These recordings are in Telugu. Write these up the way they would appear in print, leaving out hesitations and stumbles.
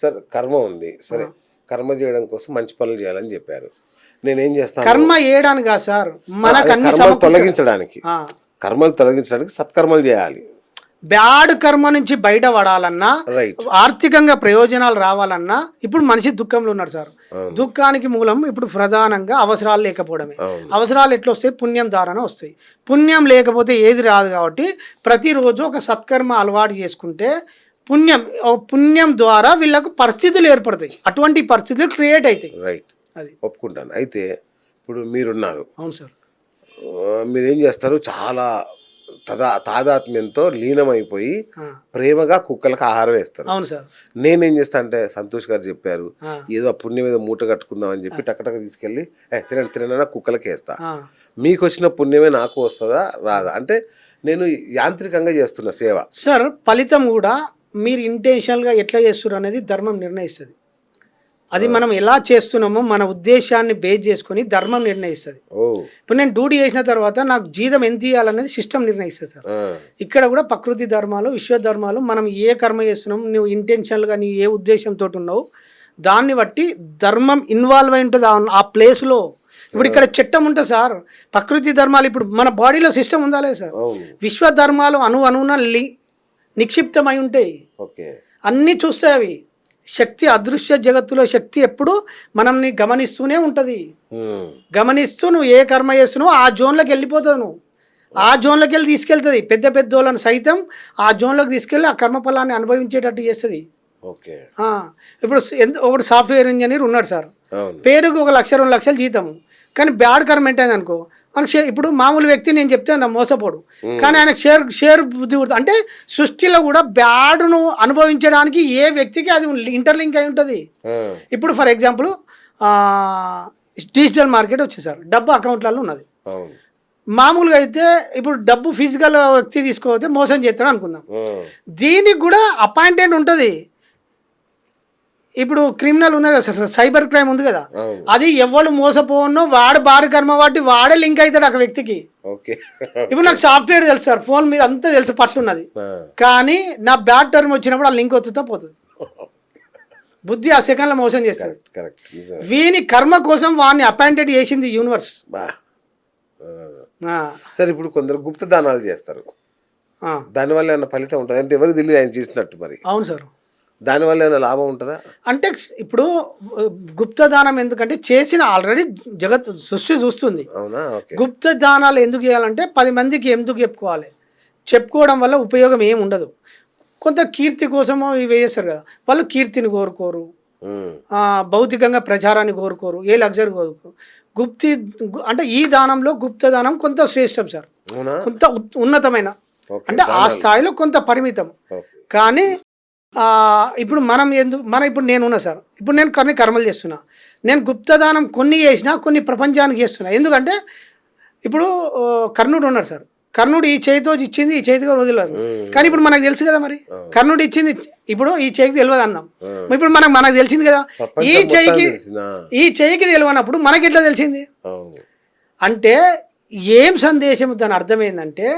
సరే కర్మ ఉంది, సరే కర్మ చేయడం కోసం మంచి పనులు చేయాలని చెప్పారు. నేనేం చేస్తాను, కర్మ చేయడానికి కాదు సార్, మనకు అన్ని కర్మలు తొలగించడానికి, కర్మలు తొలగించడానికి సత్కర్మలు చేయాలి. బ్యాడ్ కర్మ నుంచి బయటపడాలన్నా, రైట్, ఆర్థికంగా ప్రయోజనాలు రావాలన్నా, ఇప్పుడు మనిషి దుఃఖంలో ఉన్నాడు సార్. దుఃఖానికి మూలం ఇప్పుడు ప్రధానంగా అవసరాలు లేకపోవడమే. అవసరాలు ఎట్లా వస్తాయి? పుణ్యం ద్వారానే వస్తాయి. పుణ్యం లేకపోతే ఏది రాదు. కాబట్టి ప్రతిరోజు ఒక సత్కర్మ అలవాటు చేసుకుంటే పుణ్యం ద్వారా వీళ్ళకు పరిస్థితులు ఏర్పడతాయి, అటువంటి పరిస్థితులు క్రియేట్ అవుతాయి. రైట్, అది ఒప్పుకుంటాను. అయితే ఇప్పుడు మీరున్నారు. అవును సార్. మీరేం చేస్తారు, చాలా తాదాత్మ్యంతో లీనమైపోయి ప్రేమగా కుక్కలకు ఆహారం వేస్తారు. అవును సార్. నేనేం చేస్తా అంటే, సంతోష్ గారు చెప్పారు ఏదో పుణ్యం మీద మూట కట్టుకుందాం అని చెప్పి టక్కటక్క తీసుకెళ్ళి తినన్నా కుక్కలకి వేస్తా. మీకు వచ్చిన పుణ్యమే నాకు వస్తుందా రాదా అంటే నేను యాంత్రికంగా చేస్తున్న సేవ. సార్ ఫలితం కూడా మీరు ఇంటెన్షనల్గా ఎట్లా చేస్తున్నారు అనేది ధర్మం నిర్ణయిస్తుంది. అది మనం ఎలా చేస్తున్నామో మన ఉద్దేశాన్ని బేస్ చేసుకొని ధర్మం నిర్ణయిస్తుంది. ఇప్పుడు నేను డ్యూటీ చేసిన తర్వాత నాకు జీతం ఎంత ఇవ్వాలనేది సిస్టమ్ నిర్ణయిస్తుంది సార్. ఇక్కడ కూడా ప్రకృతి ధర్మాలు, విశ్వ ధర్మాలు, మనం ఏ కర్మ చేస్తున్నాం, నువ్వు ఇంటెన్షనల్గా నీ ఏ ఉద్దేశంతో ఉన్నావు దాన్ని బట్టి ధర్మం ఇన్వాల్వ్ అయి ఉంటుంది ఆ ప్లేస్లో. ఇప్పుడు ఇక్కడ చట్టం ఉంటుంది సార్, ప్రకృతి ధర్మాలు ఇప్పుడు మన బాడీలో సిస్టమ్ ఉందా లేదు సార్. విశ్వ ధర్మాలు అణువున నిక్షిప్తమై ఉంటాయి, అన్నీ చూస్తాయి అవి. శక్తి అదృశ్య జగత్తులో శక్తి ఎప్పుడు మనల్ని గమనిస్తూనే ఉంటుంది. గమనిస్తూ నువ్వు ఏ కర్మ చేస్తున్నావు ఆ జోన్లోకి వెళ్ళిపోతావు. నువ్వు ఆ జోన్లోకి వెళ్ళి తీసుకెళ్తుంది. పెద్ద పెద్ద వాళ్ళని సైతం ఆ జోన్లోకి తీసుకెళ్ళి ఆ కర్మఫలాన్ని అనుభవించేటట్టు చేస్తుంది. ఇప్పుడు ఒకటి సాఫ్ట్వేర్ ఇంజనీర్ ఉన్నాడు సార్, పేరుకు 1 లక్ష 2 లక్షలు జీతము, కానీ బ్యాడ్ కర్మ ఏంటైంది అనుకో, మనకు ఇప్పుడు మామూలు వ్యక్తి నేను చెప్తే నా మోసపోడు, కానీ ఆయనకు షేర్ బుద్ధి ఉంటుంది. అంటే సృష్టిలో కూడా బ్యాడ్ను అనుభవించడానికి ఏ వ్యక్తికి అది ఇంటర్లింక్ అయి ఉంటుంది. ఇప్పుడు ఫర్ ఎగ్జాంపుల్ డిజిటల్ మార్కెట్ వచ్చేసారు, డబ్బు అకౌంట్లలో ఉన్నది. మామూలుగా అయితే ఇప్పుడు డబ్బు ఫిజికల్ వ్యక్తి తీసుకోకపోతే మోసం చేస్తాడు అనుకుందాం. దీనికి కూడా అపాయింటెంట్ ఉంటుంది. ఇప్పుడు క్రిమినల్ ఉన్నది కదా సార్, సైబర్ క్రైమ్ ఉంది కదా, అది ఎవరు మోసపోనో వాడు బారి కర్మ వాటి వాడే లింక్ అవుతాడు ఆ వ్యక్తికి. ఇప్పుడు నాకు సాఫ్ట్వేర్ తెలుసు సార్, ఫోన్ మీద అంతా తెలుసు పట్లున్నది, కానీ నా బ్యాడ్ టర్మ్ వచ్చినప్పుడు ఆ లింక్ వస్తుందా పోతుంది. బుద్ధి ఆ సెకండ్లో మోసం చేస్తాడు. వీని కర్మ కోసం వాడిని అపాయింటెడ్ చేసింది యూనివర్స్. సరే ఇప్పుడు కొందరు గుప్త దానాలు చేస్తారు, దానివల్ల ఏమైనా ఫలితం ఉంటుంది అంటే ఎవరికి తెలియదు ఆయన చేసినట్టు మరి? అవును సార్. దానివల్ల ఏమైనా లాభం ఉంటుందా అంటే ఇప్పుడు గుప్తదానం ఎందుకంటే చేసిన ఆల్రెడీ జగత్ సృష్టి చూస్తుంది. గుప్త దానాలు ఎందుకు చేయాలంటే 10 మందికి ఎందుకు చెప్పుకోవడం వల్ల ఉపయోగం ఏమి ఉండదు. కొంత కీర్తి కోసమో ఇవి చేస్తారు కదా, వాళ్ళు కీర్తిని కోరుకోరు, భౌతికంగా ప్రచారాన్ని కోరుకోరు, ఏ లగ్జరీ కోరుకోరు. అంటే ఈ దానంలో గుప్తదానం కొంత శ్రేష్టం సార్, కొంత ఉన్నతమైన, అంటే ఆ స్థాయిలో కొంత పరిమితం. కానీ ఇప్పుడు ఇప్పుడు నేనున్నా సార్, ఇప్పుడు నేను కొన్ని కర్మలు చేస్తున్నా, నేను గుప్తదానం కొన్ని చేసినా కొన్ని ప్రపంచానికి చేస్తున్నా. ఎందుకంటే ఇప్పుడు కర్ణుడు ఉన్నాడు సార్, కర్ణుడు ఈ చేతితో ఇచ్చింది ఈ చేతితో వదిలేరు, కానీ ఇప్పుడు మనకు తెలుసు కదా మరి కర్ణుడు ఇచ్చింది ఇప్పుడు ఈ చేయికి తెలియదు అన్నాం. ఇప్పుడు మనకు తెలిసింది కదా ఈ చేయికి తెలియనప్పుడు మనకి ఎట్లా తెలిసింది అంటే ఏం సందేశం? దాని అర్థం ఏంటంటే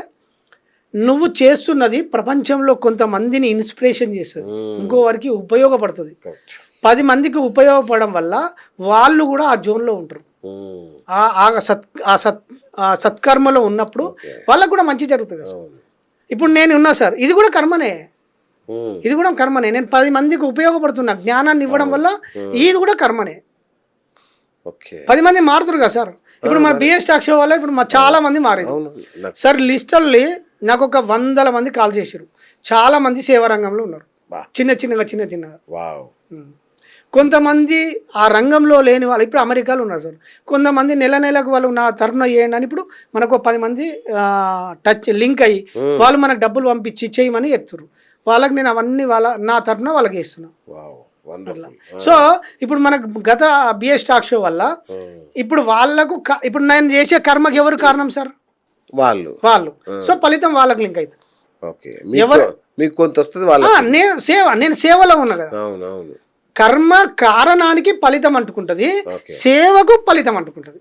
నువ్వు చేస్తున్నది ప్రపంచంలో కొంతమందిని ఇన్స్పిరేషన్ చేస్తుంది, ఇంకో వారికి ఉపయోగపడుతుంది. 10 మందికి ఉపయోగపడడం వల్ల వాళ్ళు కూడా ఆ జోన్లో ఉంటారు, ఆ సత్కర్మలో ఉన్నప్పుడు వాళ్ళకు కూడా మంచి జరుగుతుంది. ఇప్పుడు నేను ఉన్నా సార్, ఇది కూడా కర్మనే, నేను 10 మందికి ఉపయోగపడుతున్నా జ్ఞానాన్ని ఇవ్వడం వల్ల, ఇది కూడా కర్మనే. 10 మంది మారుతారు కదా సార్. ఇప్పుడు మన బిఎస్ టాక్ షో వల్ల ఇప్పుడు చాలా మంది మారారు సార్. లిస్టల్లీ నాకు ఒక 100 మంది కాల్ చేశారు, చాలా మంది సేవా రంగంలో ఉన్నారు, చిన్నగా. కొంతమంది ఆ రంగంలో లేని వాళ్ళు ఇప్పుడు అమెరికాలో ఉన్నారు సార్. కొంతమంది నెలకు వాళ్ళు నా తరఫున చేయండి అని ఇప్పుడు మనకు 10 మంది లింక్ అయ్యి వాళ్ళు మనకు డబ్బులు పంపించి చేయమని చెప్తారు. వాళ్ళకి నేను అవన్నీ నా తరఫున వాళ్ళకి ఇస్తున్నా. సో ఇప్పుడు మనకు గత బిఎస్ టాక్ షో వల్ల ఇప్పుడు వాళ్ళకు ఇప్పుడు నేను చేసే కర్మకి ఎవరు కారణం సార్? వాళ్ళు. సో ఫలితం వాళ్ళకి లింక్ అవుతుంది. ఎవరు మీకు కొంత వస్తుంది, నేను సేవలో ఉన్నా కదా. కర్మ కారణానికి ఫలితం అంటుకుంటది, సేవకు ఫలితం అంటుకుంటది.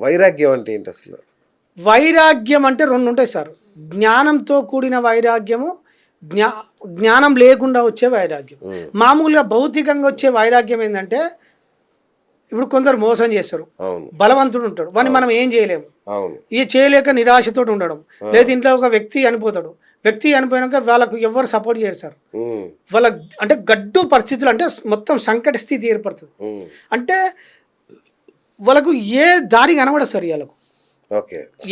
వైరాగ్యం అంటే ఏంటి అసలు? వైరాగ్యం అంటే 2 ఉంటాయి సార్. జ్ఞానంతో కూడిన వైరాగ్యము, జ్ఞానం లేకుండా వచ్చే వైరాగ్యం. మామూలుగా భౌతికంగా వచ్చే వైరాగ్యం ఏంటంటే ఇప్పుడు కొందరు మోసం చేస్తారు, బలవంతుడు ఉంటాడు, వాడిని మనం ఏం చేయలేము, ఇక చేయలేక నిరాశతో ఉండడం, లేదా ఇంట్లో ఒక వ్యక్తి చనిపోతాడు, వ్యక్తి చనిపోయాక వాళ్ళకు ఎవరు సపోర్ట్ చేయరు సార్. వాళ్ళ అంటే గడ్డు పరిస్థితులు అంటే మొత్తం సంకట స్థితి ఏర్పడుతుంది. అంటే వాళ్ళకు ఏ దారి కనబడదు సార్, వాళ్ళకు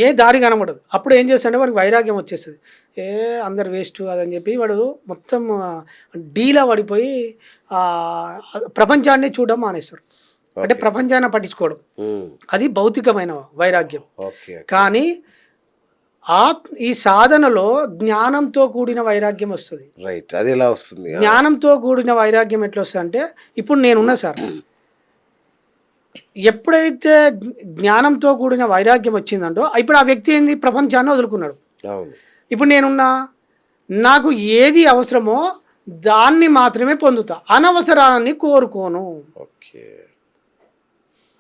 ఏ దారి కనబడదు. అప్పుడు ఏం చేస్తాడంటే వాడికి వైరాగ్యం వచ్చేస్తుంది, అందరు వేస్ట్ అదని చెప్పి వాడు మొత్తం డీలా పడిపోయి ప్రపంచాన్ని చూడడం మానేస్తారు. అంటే ప్రపంచాన్ని పట్టించుకోవడం, అది భౌతికమైన వైరాగ్యం. కానీ ఈ సాధనలో జ్ఞానంతో కూడిన వైరాగ్యం వస్తుంది. రైట్, అది ఎలా వస్తుంది? జ్ఞానంతో కూడిన వైరాగ్యం ఎట్లా వస్తుంది అంటే, ఇప్పుడు నేనున్నా సార్, ఎప్పుడైతే జ్ఞానంతో కూడిన వైరాగ్యం వచ్చిందంటో ఇప్పుడు ఆ వ్యక్తి ఏంది, ప్రపంచాన్ని వదులుకున్నాడు. ఇప్పుడు నేనున్నా, నాకు ఏది అవసరమో దాన్ని మాత్రమే పొందుతా, అనవసరాన్ని కోరుకోను.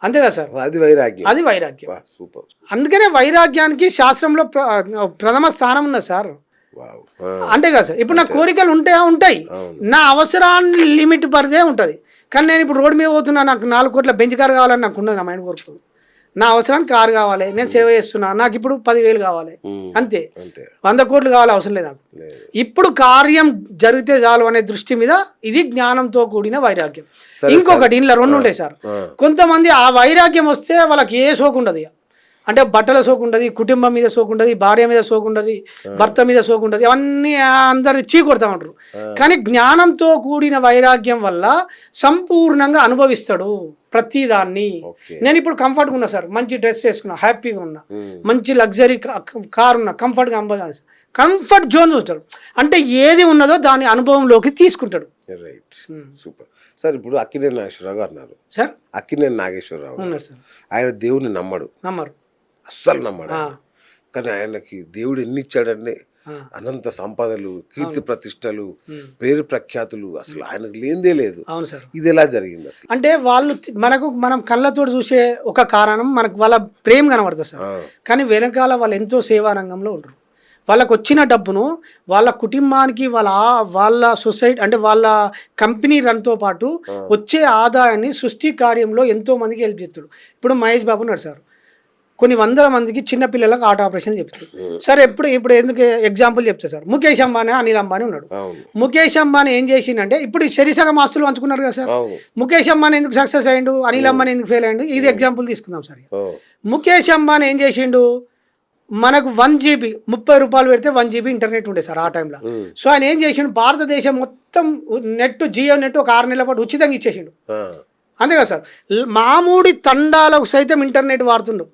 అంతే కదా సార్, అది వైరాగ్యం. అది వైరాగ్యం. సూపర్. అందుకనే వైరాగ్యానికి శాస్త్రంలో ప్రథమ స్థానం ఉన్నది సార్. అంతే కదా సార్. ఇప్పుడు నా కోరికలు ఉంటాయి, నా అవసరాన్ని లిమిట్ పరిదే ఉంటుంది. కానీ నేను ఇప్పుడు రోడ్డు మీద పోతున్నా, నాకు 4 కోట్ల బెంచ్ కార్ కావాలని నాకు ఉన్నది, నా మైండ్ కోరుతుంది. నా అవసరానికి కారు కావాలి, నేను సేవ చేస్తున్నా, నాకు ఇప్పుడు 10,000 కావాలి, అంతే. 100 కోట్లు కావాలి అవసరం లేదు నాకు. ఇప్పుడు కార్యం జరిగితే చాలు అనే దృష్టి మీద ఇది జ్ఞానంతో కూడిన వైరాగ్యం. ఇంకొకటి ఇంట్లో 2 ఉంటాయి సార్. కొంతమంది ఆ వైరాగ్యం వస్తే వాళ్ళకి ఏ సోకు ఉండదు, అంటే బట్టల సోకు ఉండదు, కుటుంబం మీద సోకు ఉండదు, భార్య మీద సోకు ఉండదు, భర్త మీద సోకు ఉండదు, అవన్నీ అందరు చీకొడతా ఉంటారు. కానీ జ్ఞానంతో కూడిన వైరాగ్యం వల్ల సంపూర్ణంగా అనుభవిస్తాడు ప్రతిదాన్ని. నేను ఇప్పుడు కంఫర్ట్గా ఉన్నా సార్, మంచి డ్రెస్ వేసుకున్నా, హ్యాపీగా ఉన్నా, మంచి లగ్జరీ కార్ ఉన్నా, కంఫర్ట్ జోన్ చూస్తాడు. అంటే ఏది ఉన్నదో దాని అనుభవంలోకి తీసుకుంటాడు. Right, super sir. ఇప్పుడు అక్కినేని నాగేశ్వరరావు గారు అన్నారు సార్, అక్కినేని నాగేశ్వరరావు ఆయన దేవుని నమ్మరు, అస్సలు నమ్మడు. కానీ ఆయనకి దేవుడు ఎన్ని ఇచ్చాడండి, అనంత సంపదలు, కీర్తి ప్రతిష్టలు, పేరు ప్రఖ్యాతులు, అసలు ఆయనకు లేనిదే లేదు. ఇది ఎలా జరిగింది అసలు? అంటే మనం కళ్ళతో చూసే ఒక కారణం మనకు వాళ్ళ ప్రేమ కనబడుతుంది సార్, కానీ వెనకాల వాళ్ళు ఎంతో సేవా రంగంలో ఉంటారు. వాళ్ళకు వచ్చిన డబ్బును వాళ్ళ కుటుంబానికి, వాళ్ళ సొసైటీ అంటే వాళ్ళ కంపెనీ రన్తో పాటు వచ్చే ఆదాయాన్ని సృష్టి కార్యంలో ఎంతో మందికి హెల్ప్ చేస్తాడు. ఇప్పుడు మహేష్ బాబు ఉన్నాడు సార్, కొన్ని 100 మందికి చిన్నపిల్లలకు హార్ట్ ఆపరేషన్ చెప్తాడు సార్. ఇప్పుడు ఎందుకు ఎగ్జాంపుల్ చెప్తా సార్, ముఖేష్ అంబానీ, అనిల్ అంబానీ ఉన్నాడు. ముఖేష్ అంబానీ ఏం చేసిండంటే, ఇప్పుడు సరిసగం ఆస్తులు పంచుకున్నారు కదా సార్. ముఖేష్ అంబానీ ఎందుకు సక్సెస్ అయ్యిండు, అనిల్ అంబానీ ఎందుకు ఫెయిల్ అయ్యిండు, ఇది ఎగ్జాంపుల్ తీసుకుందాం సార్. ముఖేష్ అంబానీ ఏం చేసిండు, మనకు 1 GB 30 రూపాయలు పెడితే 1 GB ఇంటర్నెట్ ఉండే సార్ ఆ టైంలో. సో ఆయన ఏం చేసిండు, భారతదేశం మొత్తం నెట్, జియో నెట్ ఒక 6 నెలల పాటు ఉచితంగా ఇచ్చేసిండు. అంతే కదా సార్. మామూడి తండాలకు సైతం ఇంటర్నెట్ వాడుతుండు.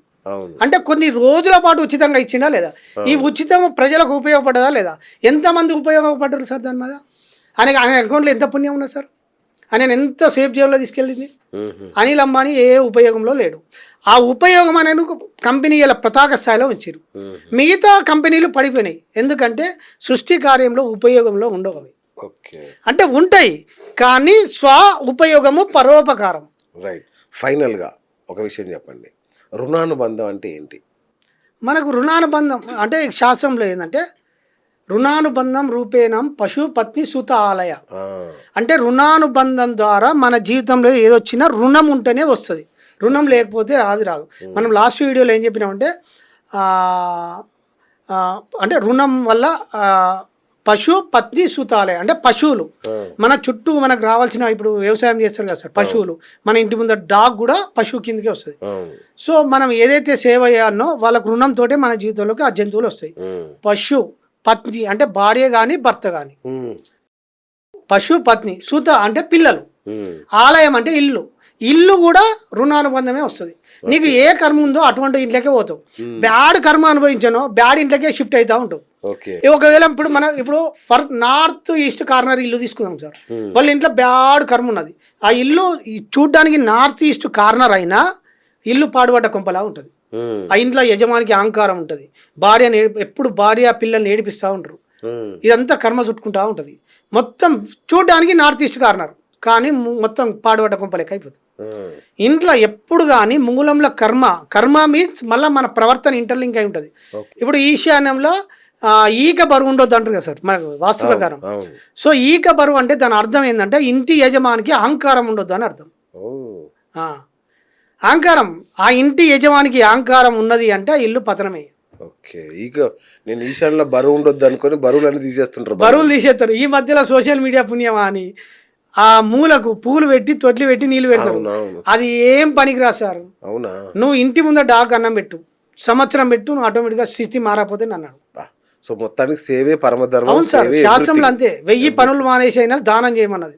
అంటే కొన్ని రోజుల పాటు ఉచితంగా ఇచ్చిండా లేదా? ఈ ఉచితం ప్రజలకు ఉపయోగపడ్డదా లేదా? ఎంతమంది ఉపయోగపడ్డారు సార్ దాని మీద? ఆయన అకౌంట్లో ఎంత పుణ్యం ఉన్నది సార్? ఆయన ఎంత సేఫ్ జేబులో తీసుకెళ్ళింది? అనిల్ అంబానీ ఏ ఉపయోగంలో లేడు. ఆ ఉపయోగం అనేది కంపెనీ ఇలా పతాక స్థాయిలో ఉంచారు, మిగతా కంపెనీలు పడిపోయినాయి. ఎందుకంటే సృష్టి కార్యంలో ఉపయోగంలో ఉండవు అవి. అంటే ఉంటాయి కానీ స్వ ఉపయోగము పరోపకారం. రైట్. ఫైనల్గా ఒక విషయం చెప్పండి, రుణానుబంధం అంటే ఏంటి? మనకు రుణానుబంధం అంటే శాస్త్రంలో ఏంటంటే, రుణానుబంధం రూపేణం పశు పత్ని సుత ఆలయ. అంటే రుణానుబంధం ద్వారా మన జీవితంలో ఏదొచ్చినా రుణం ఉంటేనే వస్తుంది, రుణం లేకపోతే అది రాదు. మనం లాస్ట్ వీడియోలో ఏం చెప్పినామంటే, అంటే రుణం వల్ల పశు పత్ని సుతాలయ అంటే పశువులు మన చుట్టూ మనకు రావాల్సిన, ఇప్పుడు వ్యవసాయం చేస్తారు కదా సార్, పశువులు మన ఇంటి ముందర డాగ్ కూడా పశువు కిందకే వస్తుంది. సో మనం ఏదైతే సేవ చేయాలనో వాళ్ళకు రుణంతో మన జీవితంలోకి ఆ జంతువులు వస్తాయి. పశు పత్ని అంటే భార్య కానీ భర్త కానీ, పశు పత్ని, సుత అంటే పిల్లలు, ఆలయం అంటే ఇల్లు. ఇల్లు కూడా రుణానుబంధమే వస్తుంది. నీకు ఏ కర్మ ఉందో అటువంటి ఇంట్లోకే పోతావు. బ్యాడ్ కర్మ అనుభవించానో బ్యాడ్ ఇంట్లోకే షిఫ్ట్ అవుతా ఉంటావు. ఒకవేళ ఇప్పుడు నార్త్ ఈస్ట్ కార్నర్ ఇల్లు తీసుకుందాం సార్, వాళ్ళ ఇంట్లో బ్యాడ్ కర్మ ఉన్నది, ఆ ఇల్లు చూడ్డానికి నార్త్ ఈస్ట్ కార్నర్ అయినా ఇల్లు పాడుపడ్డ కొంపలా ఉంటుంది. ఆ ఇంట్లో యజమానికి అహంకారం ఉంటుంది, ఎప్పుడు భార్య పిల్లల్ని ఏడిపిస్తూ ఉంటారు, ఇదంతా కర్మ చుట్టుకుంటా ఉంటుంది. మొత్తం చూడ్డానికి నార్త్ ఈస్ట్ కార్నర్ కానీ మొత్తం పాడుపడ్డ కొంప లెక్క అయిపోతుంది. ఇంట్లో ఎప్పుడు కానీ మూలంలో కర్మ మీన్స్ మళ్ళీ మన ప్రవర్తన ఇంటర్లింక్ అయి ఉంటుంది. ఇప్పుడు ఈశాన్యంలో ఈక బరువు ఉండొద్దు అంటారు కదా సార్ మనకు వాస్తు ప్రకారం. అవును. సో ఈక బరువు అంటే దాని అర్థం ఏంటంటే ఇంటి యజమానికి అహంకారం ఉండొద్దు అని అర్థం. ఓ అహంకారం, ఆ ఇంటి యజమానికి అహంకారం ఉన్నది అంటే ఆ ఇల్లు పతనమే. ఓకే. ఇక నేను ఈశాన్యంలో బరువు ఉండొద్దు అనుకొని బరువులన్నీ తీసేస్తుంటారు. బరువులు తీసేస్తారు. ఈ మధ్యలో సోషల్ మీడియా పుణ్యమా అని ఆ మూలకు పూలు పెట్టి తొట్లి పెట్టి నీళ్ళు పెడతారు. అవును. అది ఏం పనికిరా సార్. అవునా? నువ్వు ఇంటి ముందర డాక్ అన్నం పెట్టు, సంవత్సరం పెట్టు, నువ్వు ఆటోమేటిక్గా స్థితి మారపోతే అన్నాడు. సో మొత్తానికి సేవే పరమధర్మం. అవును సార్, శాస్త్రంలో అంతే. 1000 పనులు మానేసి అయినా దానం చేయమన్నది.